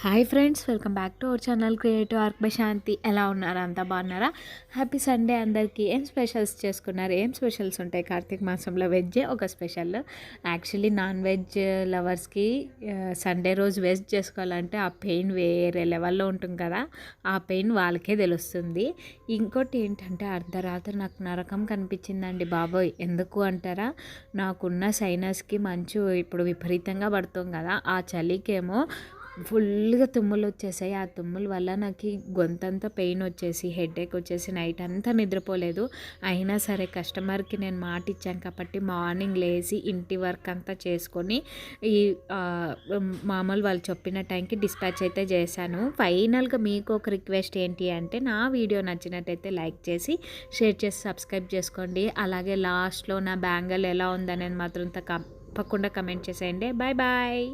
Hi friends, welcome back to our channel creative arc by Shanti. ఎలా ఉన్నారా? అంతా బాగున్నారా? హ్యాపీ సండే అందరికీ. ఏం స్పెషల్స్ చేసుకున్నారు? ఏం స్పెషల్స్ ఉంటాయి కార్తీక మాసంలో? వెజ్జే ఒక స్పెషల్. యాక్చువల్లీ నాన్ వెజ్ లవర్స్కి సండే రోజు వెజ్ చేసుకోవాలంటే ఆ పెయిన్ వేరే లెవెల్లో ఉంటుంది కదా, ఆ పెయిన్ వాళ్ళకే తెలుస్తుంది. ఇంకోటి ఏంటంటే అర్ధరాత్రి నాకు నరకం కనిపించిందండి బాబోయ్. ఎందుకు అంటారా? నాకున్న సైనస్కి మంచు ఇప్పుడు విపరీతంగా పడుతుంది కదా, ఆ చలికేమో ఫుల్గా తుమ్ములు వచ్చేసాయి. ఆ తుమ్ముల వల్ల నాకు గొంతంతా పెయిన్ వచ్చేసి హెడేక్ వచ్చేసి నైట్ అంతా నిద్రపోలేదు. అయినా సరే కస్టమర్కి నేను మాట ఇచ్చాను కాబట్టి మార్నింగ్ లేచి ఇంటి వర్క్ అంతా చేసుకొని ఈ మామూలు వాళ్ళు చెప్పిన టైంకి డిస్పాచ్ అయితే చేశాను. ఫైనల్గా మీకు ఒక రిక్వెస్ట్ ఏంటి అంటే, నా వీడియో నచ్చినట్టయితే లైక్ చేసి షేర్ చేసి సబ్స్క్రైబ్ చేసుకోండి. అలాగే లాస్ట్లో నా బ్యాంగిల్ ఎలా ఉందనేది మాత్రం తప్పకుండా కమెంట్ చేసేయండి. Bye bye.